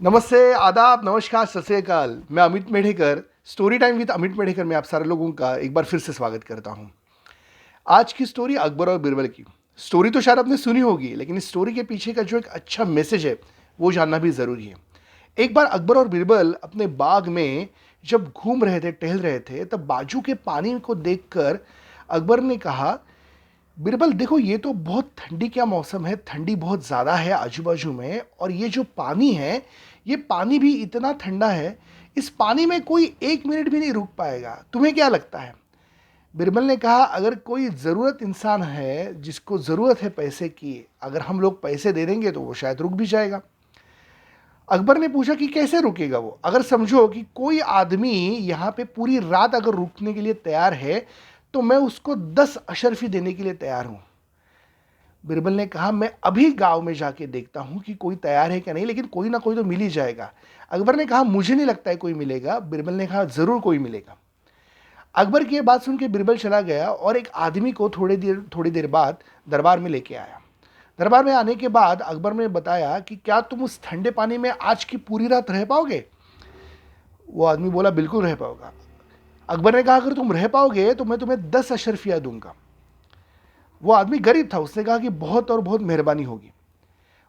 नमस्ते, आदाब, नमस्कार, सत श्री अकाल। मैं Amit Medhekar, story time with Amit Medhekar में आप सारे लोगों का एक बार फिर से स्वागत करता हूं। आज की स्टोरी अकबर और बीरबल की। स्टोरी तो शायद आपने सुनी होगी, लेकिन इस स्टोरी के पीछे का जो एक अच्छा मैसेज है, वो जानना भी ज़रूरी है। एक बार अकबर और बीरबल अपने बाग में जब घूम रहे थे, टहल रहे थे, तब बाजू के पानी को देखकर अकबर ने कहा, बीरबल देखो, ये तो बहुत ठंडी क्या मौसम है, ठंडी बहुत ज़्यादा है आजू बाजू में, और ये जो पानी है, ये पानी भी इतना ठंडा है, इस पानी में कोई एक मिनट भी नहीं रुक पाएगा। तुम्हें क्या लगता है? बीरबल ने कहा, अगर कोई ज़रूरत इंसान है जिसको ज़रूरत है पैसे की, अगर हम लोग पैसे दे देंगे तो वो शायद रुक भी जाएगा। अकबर ने पूछा कि कैसे रुकेगा वो? अगर समझो कि कोई आदमी यहाँ पे पूरी रात अगर रुकने के लिए तैयार है, तो मैं उसको 10 अशर्फी देने के लिए तैयार हूं। बीरबल ने कहा, मैं अभी गांव में जाके देखता हूं कि कोई तैयार है क्या नहीं, लेकिन कोई ना कोई तो मिल ही जाएगा। अकबर ने कहा, मुझे नहीं लगता है कोई मिलेगा। बीरबल ने कहा, जरूर कोई मिलेगा। अकबर की ये बात सुन के बीरबल चला गया और एक आदमी को थोड़ी देर बाद दरबार में लेके आया। दरबार में आने के बाद अकबर ने बताया कि क्या तुम उस ठंडे पानी में आज की पूरी रात रह पाओगे? वो आदमी बोला, बिल्कुल रह पाओगा। अकबर ने कहा, अगर तुम रह पाओगे तो मैं तुम्हें 10 अशरफिया दूंगा। वो आदमी गरीब था, उसने कहा कि बहुत और बहुत मेहरबानी होगी।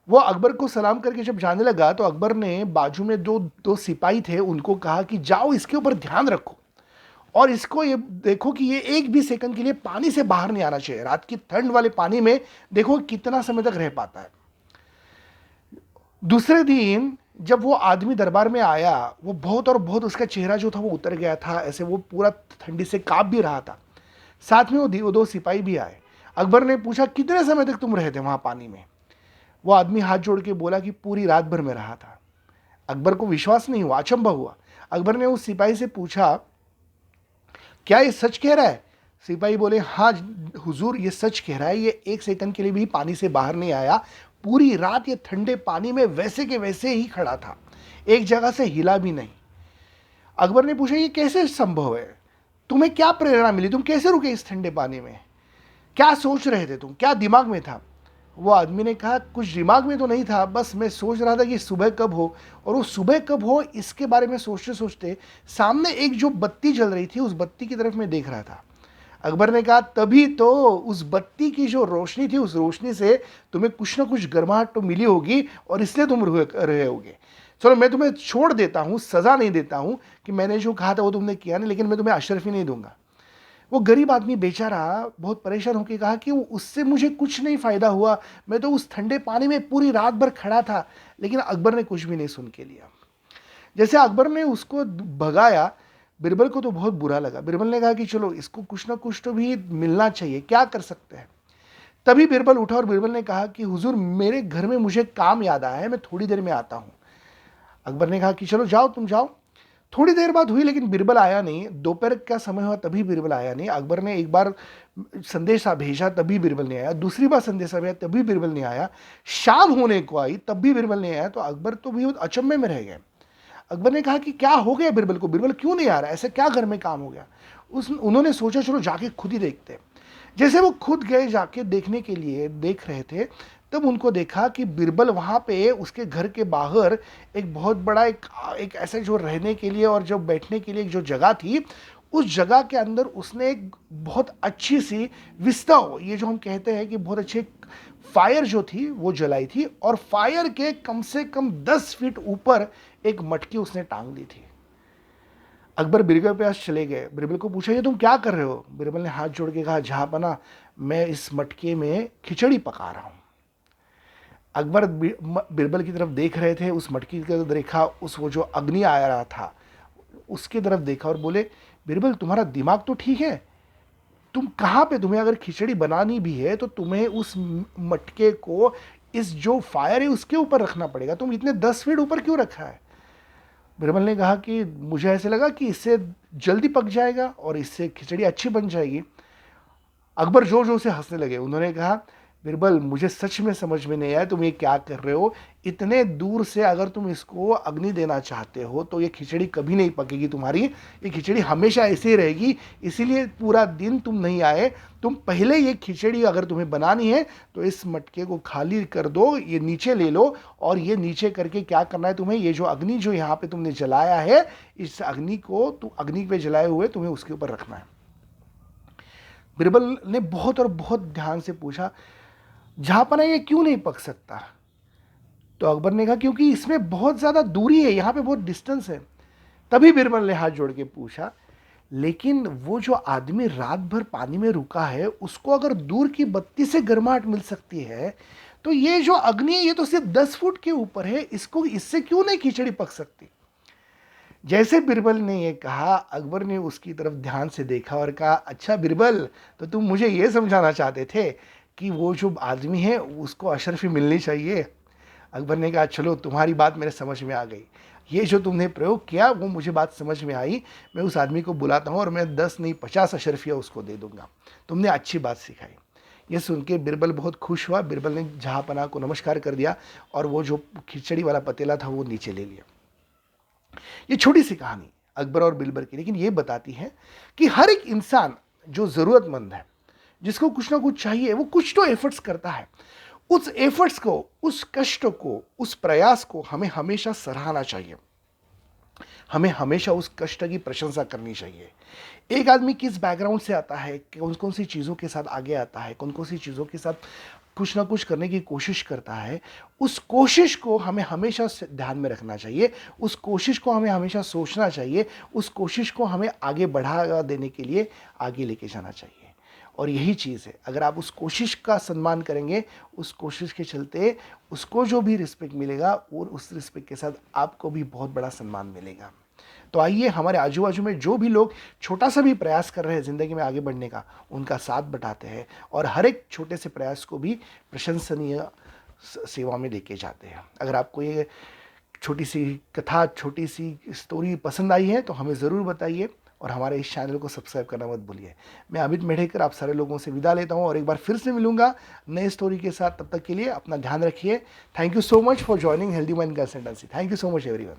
वो अकबर को सलाम करके जब जाने लगा तो अकबर ने बाजू में दो दो सिपाही थे, उनको कहा कि जाओ, इसके ऊपर ध्यान रखो और इसको ये देखो कि ये एक भी सेकंड के लिए पानी से बाहर नहीं आना चाहिए। रात की ठंड वाले पानी में देखो कितना समय तक रह पाता है। दूसरे दिन जब वो आदमी दरबार में आया, वो बहुत और बहुत, उसका चेहरा जो था वो उतर गया था, ऐसे वो पूरा ठंडी से कांप भी रहा था। साथ में वो दो सिपाही भी आए। अकबर ने पूछा, कितने समय तक तुम रहे थे वहां पानी में? वो आदमी हाथ जोड़ के बोला कि पूरी रात भर में रहा था। अकबर को विश्वास नहीं हुआ, अचंभा हुआ। अकबर ने उस सिपाही से पूछा, क्या ये सच कह रहा है? सिपाही बोले, हाँ हुजूर, ये सच कह रहा है, ये एक सेकंड के लिए भी पानी से बाहर नहीं आया। पूरी रात ये ठंडे पानी में वैसे के वैसे ही खड़ा था, एक जगह से हिला भी नहीं। अकबर ने पूछा, ये कैसे संभव है? तुम्हें क्या प्रेरणा मिली? तुम कैसे रुके इस ठंडे पानी में? क्या सोच रहे थे तुम? क्या दिमाग में था? वो आदमी ने कहा, कुछ दिमाग में तो नहीं था, बस मैं सोच रहा था कि सुबह कब हो, और वो सुबह कब हो इसके बारे में सोचते सोचते सामने एक जो बत्ती जल रही थी, उस बत्ती की तरफ मैं देख रहा था। अकबर ने कहा, तभी तो उस बत्ती की जो रोशनी थी, उस रोशनी से तुम्हें कुछ ना कुछ गर्माहट तो मिली होगी और इसलिए तुम रहे होगे। चलो, मैं तुम्हें छोड़ देता हूँ, सजा नहीं देता हूँ कि मैंने जो कहा था वो तुमने किया नहीं, लेकिन मैं तुम्हें अशरफी नहीं दूंगा। वो गरीब आदमी बेचारा बहुत परेशान होकर कहा कि उससे मुझे कुछ नहीं फायदा हुआ, मैं तो उस ठंडे पानी में पूरी रात भर खड़ा था। लेकिन अकबर ने कुछ भी नहीं सुन के लिया। जैसे अकबर ने उसको भगाया, बीरबल को तो बहुत बुरा लगा। बीरबल ने कहा कि चलो, इसको कुछ ना कुछ तो भी मिलना चाहिए, क्या कर सकते हैं। तभी बीरबल उठा और बीरबल ने कहा कि हुजूर, मेरे घर में मुझे काम याद आया है, मैं थोड़ी देर में आता हूं। अकबर ने कहा कि चलो जाओ, तुम जाओ। थोड़ी देर बाद हुई, लेकिन बीरबल आया नहीं। दोपहर का समय हुआ, तभी बीरबल आया नहीं। अकबर ने एक बार संदेशा भेजा, तभी बीरबल नहीं आया। दूसरी बार संदेशा भेजा, तभी बीरबल नहीं आया। शाम होने को आई, तब भी बीरबल नहीं आया। तो अकबर तो भी अचंभे में रह गए। अकबर ने कहा कि क्या हो गया बीरबल को, बीरबल क्यों नहीं आ रहा, ऐसे क्या घर में काम हो गया? उन्होंने सोचा, चलो जाके खुद ही देखते। जैसे वो खुद गए, जाके देखने के लिए देख रहे थे, तब उनको देखा कि बीरबल वहां पे उसके घर के बाहर एक बहुत बड़ा एक ऐसे जो रहने के लिए और जो बैठने के लिए एक जो जगह थी, उस जगह के अंदर उसने एक बहुत अच्छी सी विस्ताव, ये जो हम कहते हैं कि बहुत अच्छे फायर जो थी वो जलाई थी, और फायर के कम से कम 10 फीट ऊपर एक मटकी उसने टांग दी थी। अकबर बीरबल के पास चले गए। बीरबल को पूछा, ये तुम क्या कर रहे हो? बीरबल ने हाथ जोड़ के कहा, जहांपना, मैं इस मटके में खिचड़ी पका रहा हूं। अकबर बीरबल की तरफ देख रहे थे, उस मटकी की तरफ देखा, उस वो जो अग्नि आ रहा था उसकी तरफ देखा और बोले, बीरबल, तुम्हारा दिमाग तो ठीक है, तुम कहाँ पे, तुम्हें अगर खिचड़ी बनानी भी है तो तुम्हें उस मटके को इस जो फायर है उसके ऊपर रखना पड़ेगा, तुम इतने 10 फीट ऊपर क्यों रखा है? बीरबल ने कहा कि मुझे ऐसे लगा कि इससे जल्दी पक जाएगा और इससे खिचड़ी अच्छी बन जाएगी। अकबर जोर जोर से हंसने लगे। उन्होंने कहा, बिरबल, मुझे सच में समझ में नहीं आया तुम ये क्या कर रहे हो। इतने दूर से अगर तुम इसको अग्नि देना चाहते हो तो ये खिचड़ी कभी नहीं पकेगी तुम्हारी, ये खिचड़ी हमेशा ऐसे ही रहेगी। इसीलिए पूरा दिन तुम नहीं आए। तुम पहले ये खिचड़ी अगर तुम्हें बनानी है तो इस मटके को खाली कर दो, ये नीचे ले लो, और ये नीचे करके क्या करना है तुम्हें, ये जो अग्नि जो यहाँ पे तुमने जलाया है, इस अग्नि को तुम अग्नि पे जलाए हुए तुम्हें उसके ऊपर रखना है। बिरबल ने बहुत और बहुत ध्यान से पूछा, जहांपना ये क्यों नहीं पक सकता? तो अकबर ने कहा क्योंकि इसमें बहुत ज्यादा दूरी है, यहां पे बहुत डिस्टेंस है। तभी बिरबल ने हाथ जोड़ के पूछा, लेकिन वो जो आदमी रात भर पानी में रुका है उसको अगर दूर की बत्ती से गर्माहट मिल सकती है, तो ये जो अग्नि है ये तो सिर्फ 10 फुट के ऊपर है, इसको इससे क्यों नहीं खिचड़ी पक सकती? जैसे बिरबल ने ये कहा, अकबर ने उसकी तरफ ध्यान से देखा और कहा, अच्छा बिरबल, तो तुम मुझे ये समझाना चाहते थे कि वो जो आदमी है उसको अशरफी मिलनी चाहिए? अकबर ने कहा, चलो तुम्हारी बात मेरे समझ में आ गई, ये जो तुमने प्रयोग किया वो मुझे बात समझ में आई। मैं उस आदमी को बुलाता हूँ और मैं 10 नहीं 50 अशरफिया उसको दे दूंगा। तुमने अच्छी बात सिखाई। ये सुन के बिरबल बहुत खुश हुआ। बिरबल ने जहाँपनाह को नमस्कार कर दिया और वो जो खिचड़ी वाला पतीला था वो नीचे ले लिया। ये छोटी सी कहानी अकबर और बिरबल की, लेकिन ये बताती है कि हर एक इंसान जो जरूरतमंद है, जिसको कुछ ना कुछ चाहिए, वो कुछ तो एफर्ट्स करता है। उस एफर्ट्स को, उस कष्ट को, उस प्रयास को हमें हमेशा सराहना चाहिए। हमें हमेशा उस कष्ट की प्रशंसा करनी चाहिए। एक आदमी किस बैकग्राउंड से आता है, कौन कौन सी चीज़ों के साथ आगे आता है, कौन कौन सी चीज़ों के साथ कुछ ना कुछ करने की कोशिश करता है, उस कोशिश को हमें हमेशा ध्यान में रखना चाहिए। उस कोशिश को हमें हमेशा सोचना चाहिए। उस कोशिश को हमें आगे बढ़ा देने के लिए आगे लेके जाना चाहिए। और यही चीज़ है, अगर आप उस कोशिश का सम्मान करेंगे, उस कोशिश के चलते उसको जो भी रिस्पेक्ट मिलेगा और उस रिस्पेक्ट के साथ आपको भी बहुत बड़ा सम्मान मिलेगा। तो आइए, हमारे आजू बाजू में जो भी लोग छोटा सा भी प्रयास कर रहे हैं ज़िंदगी में आगे बढ़ने का, उनका साथ बटाते हैं और हर एक छोटे से प्रयास को भी प्रशंसनीय सेवा में लेके जाते हैं। अगर आपको ये छोटी सी कथा, छोटी सी स्टोरी पसंद आई है तो हमें ज़रूर बताइए और हमारे इस चैनल को सब्सक्राइब करना मत भूलिए। मैं अमित मेढेकर आप सारे लोगों से विदा लेता हूँ और एक बार फिर से मिलूंगा नए स्टोरी के साथ। तब तक के लिए अपना ध्यान रखिए। Thank you so much for joining healthy mind consultancy. Thank you so much everyone.